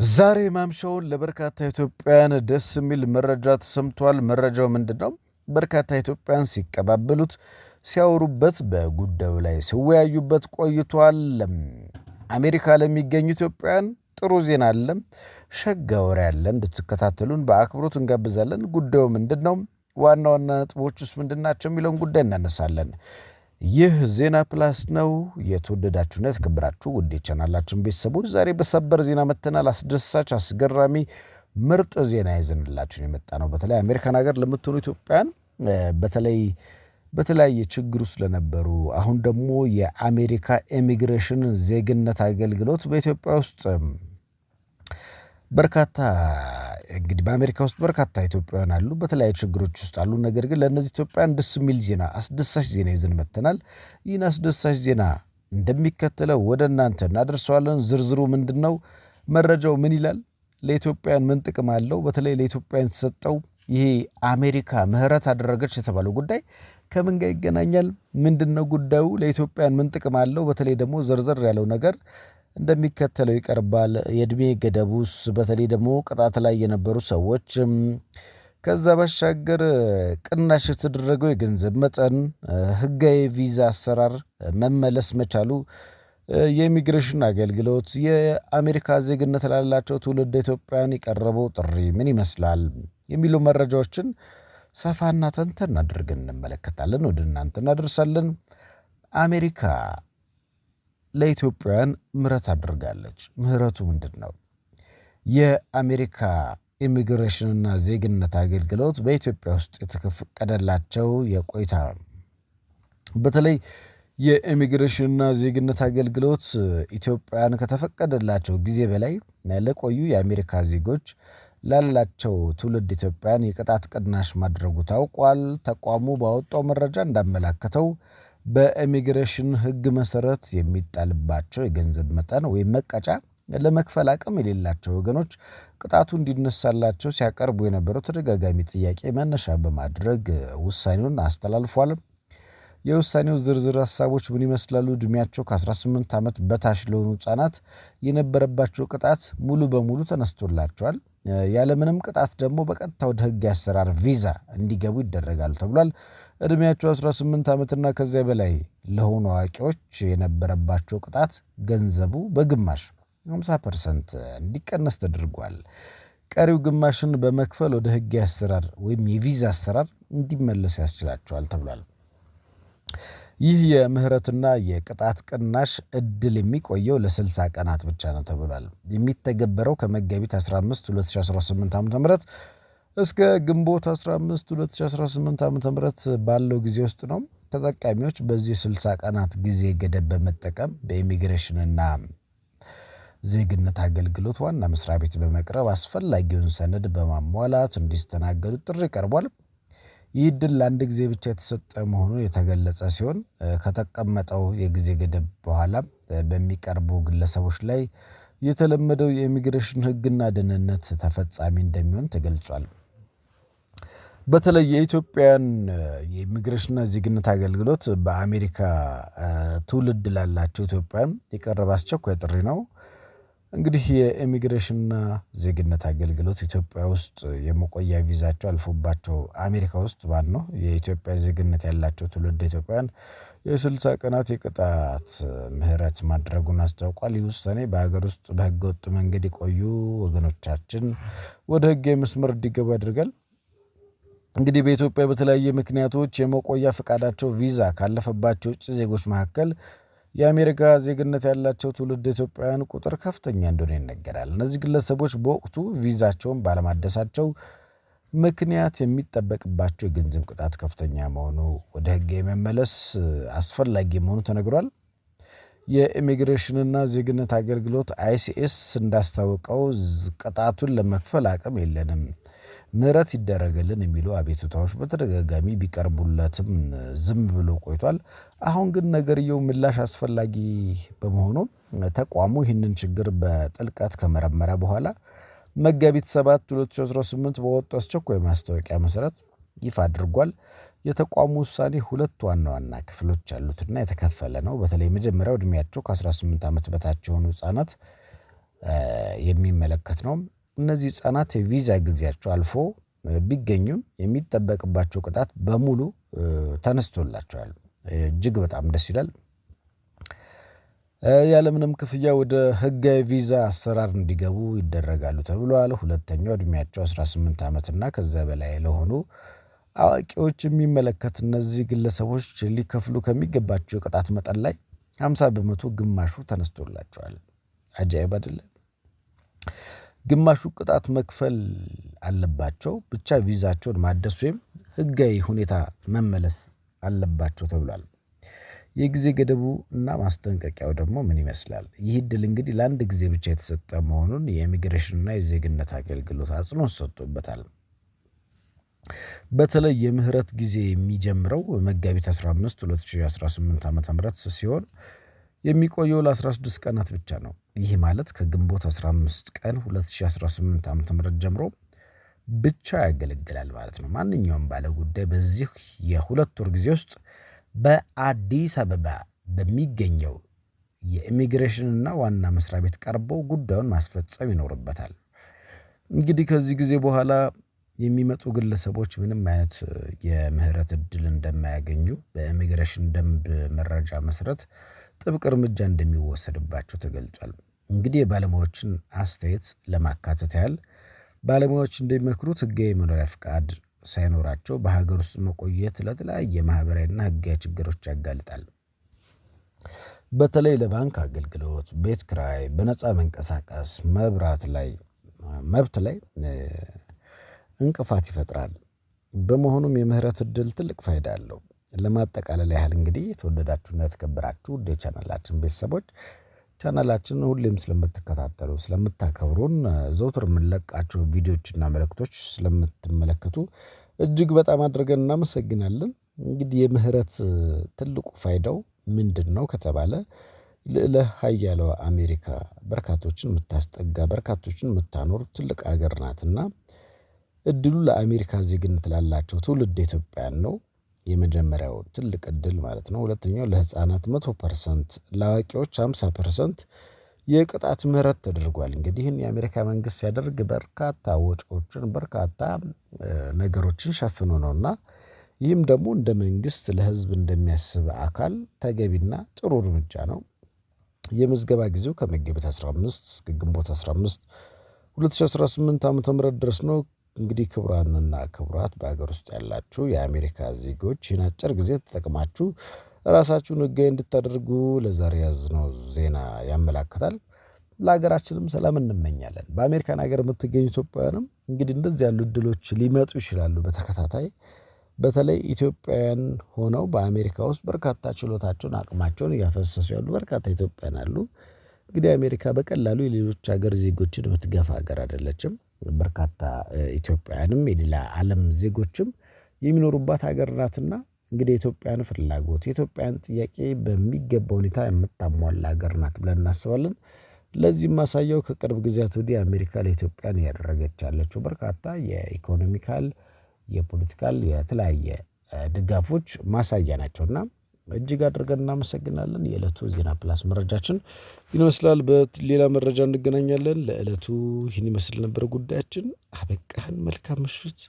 ዛሬ ማምሻውን ለበርካታ ኢትዮጵያውያን ደስ የሚል መረጃ ተሰምቷል። መረጃው ምንድነው? በርካታ ኢትዮጵያውያን ሲቀባበሉት፣ ሲያወሩበት፣ በጉዳዩ ላይ ሲወያዩበት ቆይቷል። አሜሪካ ለሚገኙ ኢትዮጵያውያን ጥሩ ዜና አለ። ሸጋ ወሬ አለ። እንድትከታተሉን በአክብሮት እንጋብዛለን። ጉዳዩ ምንድነው? ዋና ዋና ነጥቦችስ ምንድናቸው? የሚለውን ጉዳይ እናነሳለን። ይህ ዜና ፕላስ ነው። የተወደዳችሁና የተከበራችሁ ውድ የቻናላችን ቤተሰቦች ዛሬ በሰበር ዜና መጥተናል። አስደሳች፣ አስገራሚ፣ ምርጥ ዜና ይዘንላችሁ የመጣ ነው። በተለይ አሜሪካን ሀገር ለምትኖሩ ኢትዮጵያውያን በተለይ በተለያየ ችግር ውስጥ ለነበሩ አሁን ደግሞ የአሜሪካ ኢሚግሬሽን ዜግነት አገልግሎት በኢትዮጵያ ውስጥ በርካታ እንግዲህ በአሜሪካ ውስጥ በርካታ ኢትዮጵያውያን አሉ፣ በተለያዩ ችግሮች ውስጥ አሉ። ነገር ግን ለእነዚህ ኢትዮጵያውያን ደስ የሚል ዜና፣ አስደሳች ዜና ይዘን መጥተናል። ይህን አስደሳች ዜና እንደሚከተለው ወደ እናንተ እናደርሰዋለን። ዝርዝሩ ምንድን ነው? መረጃው ምን ይላል? ለኢትዮጵያውያን ምን ጥቅም አለው? በተለይ ለኢትዮጵያውያን የተሰጠው ይሄ አሜሪካ ምህረት አደረገች የተባለው ጉዳይ ከምን ጋር ይገናኛል? ምንድን ነው ጉዳዩ? ለኢትዮጵያውያን ምን ጥቅም አለው? በተለይ ደግሞ ዘርዘር ያለው ነገር እንደሚከተለው ይቀርባል። የእድሜ ገደቡስ፣ በተለይ ደግሞ ቅጣት ላይ የነበሩ ሰዎች፣ ከዛ ባሻገር ቅናሽ የተደረገው የገንዘብ መጠን፣ ህጋዊ ቪዛ አሰራር መመለስ መቻሉ፣ የኢሚግሬሽን አገልግሎት፣ የአሜሪካ ዜግነት ላላቸው ትውልድ ኢትዮጵያውያን የቀረበው ጥሪ ምን ይመስላል የሚሉ መረጃዎችን ሰፋና ተንተን አድርገን እንመለከታለን፣ ወደ እናንተ እናደርሳለን። አሜሪካ ለኢትዮጵያውያን ምህረት አድርጋለች። ምህረቱ ምንድን ነው? የአሜሪካ ኢሚግሬሽንና ዜግነት አገልግሎት በኢትዮጵያ ውስጥ የተፈቀደላቸው የቆይታ በተለይ የኢሚግሬሽንና ዜግነት አገልግሎት ኢትዮጵያውያን ከተፈቀደላቸው ጊዜ በላይ ለቆዩ የአሜሪካ ዜጎች ላላቸው ትውልድ ኢትዮጵያውያን የቅጣት ቅናሽ ማድረጉ ታውቋል። ተቋሙ ባወጣው መረጃ እንዳመላከተው በኢሚግሬሽን ሕግ መሰረት የሚጣልባቸው የገንዘብ መጠን ወይም መቀጫ ለመክፈል አቅም የሌላቸው ወገኖች ቅጣቱ እንዲነሳላቸው ሲያቀርቡ የነበረው ተደጋጋሚ ጥያቄ መነሻ በማድረግ ውሳኔውን አስተላልፏል። የውሳኔው ዝርዝር ሀሳቦች ምን ይመስላሉ? ዕድሜያቸው ከ18 ዓመት በታች ለሆኑ ሕፃናት የነበረባቸው ቅጣት ሙሉ በሙሉ ተነስቶላቸዋል። ያለምንም ቅጣት ደግሞ በቀጥታ ወደ ሕግ አሰራር ቪዛ እንዲገቡ ይደረጋሉ ተብሏል። ዕድሜያቸው 18 ዓመትና ከዚያ በላይ ለሆኑ አዋቂዎች የነበረባቸው ቅጣት ገንዘቡ በግማሽ 50% እንዲቀነስ ተደርጓል። ቀሪው ግማሽን በመክፈል ወደ ሕግ አሰራር ወይም የቪዛ አሰራር እንዲመለሱ ያስችላቸዋል ተብሏል። ይህ የምህረትና የቅጣት ቅናሽ እድል የሚቆየው ለ60 ቀናት ብቻ ነው ተብሏል። የሚተገበረው ከመጋቢት 15 2018 ዓ.ም እስከ ግንቦት 15 2018 ዓ.ም ባለው ጊዜ ውስጥ ነው። ተጠቃሚዎች በዚህ 60 ቀናት ጊዜ ገደብ በመጠቀም በኢሚግሬሽንና ዜግነት አገልግሎት ዋና መስሪያ ቤት በመቅረብ አስፈላጊውን ሰነድ በማሟላት እንዲስተናገዱ ጥሪ ቀርቧል። ይህ ዕድል ለአንድ ጊዜ ብቻ የተሰጠ መሆኑ የተገለጸ ሲሆን ከተቀመጠው የጊዜ ገደብ በኋላ በሚቀርቡ ግለሰቦች ላይ የተለመደው የኢሚግሬሽን ሕግና ደህንነት ተፈጻሚ እንደሚሆን ተገልጿል። በተለይ የኢትዮጵያን የኢሚግሬሽንና ዜግነት አገልግሎት በአሜሪካ ትውልድ ላላቸው ኢትዮጵያን የቀረበ አስቸኳይ ጥሪ ነው። እንግዲህ የኢሚግሬሽንና ዜግነት አገልግሎት ኢትዮጵያ ውስጥ የመቆያ ቪዛቸው አልፎባቸው አሜሪካ ውስጥ ባለው የኢትዮጵያ ዜግነት ያላቸው ትውልድ ኢትዮጵያውያን የ60 ቀናት የቅጣት ምህረት ማድረጉን አስታውቋል። ይህ ውሳኔ በሀገር ውስጥ በህገወጥ መንገድ የቆዩ ወገኖቻችን ወደ ህጋዊ መስመር እንዲገቡ ያደርጋል። እንግዲህ በኢትዮጵያ በተለያየ ምክንያቶች የመቆያ ፈቃዳቸው ቪዛ ካለፈባቸው ውጭ ዜጎች መካከል የአሜሪካ ዜግነት ያላቸው ትውልድ ኢትዮጵያውያን ቁጥር ከፍተኛ እንደሆነ ይነገራል። እነዚህ ግለሰቦች በወቅቱ ቪዛቸውን ባለማደሳቸው ምክንያት የሚጠበቅባቸው የገንዘብ ቅጣት ከፍተኛ መሆኑ፣ ወደ ህግ የመመለስ አስፈላጊ መሆኑ ተነግሯል። የኢሚግሬሽንና ዜግነት አገልግሎት አይሲኤስ እንዳስታወቀው ቅጣቱን ለመክፈል አቅም የለንም፣ ምህረት ይደረገልን የሚሉ አቤቱታዎች በተደጋጋሚ ቢቀርቡለትም ዝም ብሎ ቆይቷል። አሁን ግን ነገርየው ምላሽ አስፈላጊ በመሆኑ ተቋሙ ይህንን ችግር በጥልቀት ከመረመረ በኋላ መጋቢት 7 2018 በወጣው አስቸኳይ ማስታወቂያ መሰረት ይፋ አድርጓል። የተቋሙ ውሳኔ ሁለት ዋና ዋና ክፍሎች ያሉትና የተከፈለ ነው። በተለይ መጀመሪያው ዕድሜያቸው ከ18 ዓመት በታች የሆኑ ሕፃናት የሚመለከት ነው። እነዚህ ህጻናት የቪዛ ጊዜያቸው አልፎ ቢገኙም የሚጠበቅባቸው ቅጣት በሙሉ ተነስቶላቸዋል። እጅግ በጣም ደስ ይላል። ያለምንም ክፍያ ወደ ህጋዊ ቪዛ አሰራር እንዲገቡ ይደረጋሉ ተብሏል። ሁለተኛው እድሜያቸው 18 ዓመት እና ከዛ በላይ ለሆኑ አዋቂዎች የሚመለከት እነዚህ ግለሰቦች ሊከፍሉ ከሚገባቸው የቅጣት መጠን ላይ 50 በመቶ ግማሹ ተነስቶላቸዋል። አጃኢብ አይደለም? ግማሹ ቅጣት መክፈል አለባቸው። ብቻ ቪዛቸውን ማደስ ወይም ህጋዊ ሁኔታ መመለስ አለባቸው ተብሏል። የጊዜ ገደቡ እና ማስጠንቀቂያው ደግሞ ምን ይመስላል? ይህ እድል እንግዲህ ለአንድ ጊዜ ብቻ የተሰጠ መሆኑን የኢሚግሬሽን እና የዜግነት አገልግሎት አጽንኦት ሰጥቶበታል። በተለይ የምህረት ጊዜ የሚጀምረው መጋቢት 15 2018 ዓ.ም ሲሆን የሚቆየው ለ16 ቀናት ብቻ ነው። ይህ ማለት ከግንቦት 15 ቀን 2018 ዓ.ም ጀምሮ ብቻ ያገለግላል ማለት ነው። ማንኛውም ባለጉዳይ በዚህ የሁለት ወር ጊዜ ውስጥ በአዲስ አበባ በሚገኘው የኢሚግሬሽንና ዋና መስሪያ ቤት ቀርበው ጉዳዩን ማስፈጸም ይኖርበታል። እንግዲህ ከዚህ ጊዜ በኋላ የሚመጡ ግለሰቦች ምንም አይነት የምህረት እድል እንደማያገኙ በኢሚግሬሽን ደንብ መረጃ መሰረት ጥብቅ እርምጃ እንደሚወሰድባቸው ተገልጿል። እንግዲህ የባለሙያዎችን አስተያየት ለማካተት ያህል ባለሙያዎች እንደሚመክሩት ህጋዊ መኖሪያ ፍቃድ ሳይኖራቸው በሀገር ውስጥ መቆየት ለተለያየ ማህበራዊና ህጋዊ ችግሮች ያጋልጣል። በተለይ ለባንክ አገልግሎት፣ ቤት ክራይ፣ በነፃ መንቀሳቀስ፣ መብት ላይ እንቅፋት ይፈጥራል። በመሆኑም የምህረት እድል ትልቅ ፋይዳ አለው። ለማጠቃለል ያህል እንግዲህ የተወደዳችሁና የተከበራችሁ ውድ የቻናላችን ቤተሰቦች ቻናላችን ሁሌም ስለምትከታተሉ ስለምታከብሩን ዘውትር የምንለቃቸው ቪዲዮዎችና መልእክቶች ስለምትመለከቱ እጅግ በጣም አድርገን እናመሰግናለን። እንግዲህ የምህረት ትልቁ ፋይዳው ምንድነው ከተባለ ልዕለ ኃያሏ አሜሪካ በርካቶችን የምታስጠጋ በርካቶችን የምታኖር ትልቅ ሀገር ናትና እድሉ ለአሜሪካ ዜግነት ላላቸው ትውልድ ኢትዮጵያውያን ነው። የመጀመሪያው ትልቅ እድል ማለት ነው። ሁለተኛው ለህፃናት 100%፣ ለአዋቂዎች 50% የቅጣት ምህረት ተደርጓል። እንግዲህ ይህን የአሜሪካ መንግስት ሲያደርግ በርካታ ወጪዎችን በርካታ ነገሮችን ሸፍኖ ነውና ይህም ደግሞ እንደ መንግስት ለህዝብ እንደሚያስብ አካል ተገቢና ጥሩ እርምጃ ነው። የምዝገባ ጊዜው ከመጋቢት 15 እስከ ግንቦት 15 2018 ዓ.ም ድረስ ነው። እንግዲህ ክቡራንና ክቡራት በሀገር ውስጥ ያላችሁ የአሜሪካ ዜጎች ይህን አጭር ጊዜ ተጠቅማችሁ ራሳችሁን ህጋዊ እንድታደርጉ ለዛሬ ያዝነው ዜና ያመላክታል። ለሀገራችንም ሰላም እንመኛለን። በአሜሪካን ሀገር የምትገኙ ኢትዮጵያውያንም እንግዲህ እንደዚህ ያሉ እድሎች ሊመጡ ይችላሉ በተከታታይ። በተለይ ኢትዮጵያውያን ሆነው በአሜሪካ ውስጥ በርካታ ችሎታቸውን አቅማቸውን እያፈሰሱ ያሉ በርካታ ኢትዮጵያውያን አሉ። እንግዲህ አሜሪካ በቀላሉ የሌሎች ሀገር ዜጎችን የምትገፋ ሀገር አይደለችም። በርካታ ኢትዮጵያውያንም የሌላ ዓለም ዜጎችም የሚኖሩባት ሀገር ናትና እንግዲህ የኢትዮጵያን ፍላጎት የኢትዮጵያን ጥያቄ በሚገባ ሁኔታ የምታሟላ ሀገር ናት ብለን እናስባለን። ለዚህም ማሳያው ከቅርብ ጊዜያት ወዲህ አሜሪካ ለኢትዮጵያን እያደረገች ያለችው በርካታ የኢኮኖሚካል፣ የፖለቲካል የተለያየ ድጋፎች ማሳያ ናቸውና እጅግ አድርገን እናመሰግናለን። የዕለቱ ዜና ፕላስ መረጃችን ይመስላል። በሌላ መረጃ እንገናኛለን። ለዕለቱ ይህን ይመስል ነበር ጉዳያችን። አበቃን። መልካም ምሽት።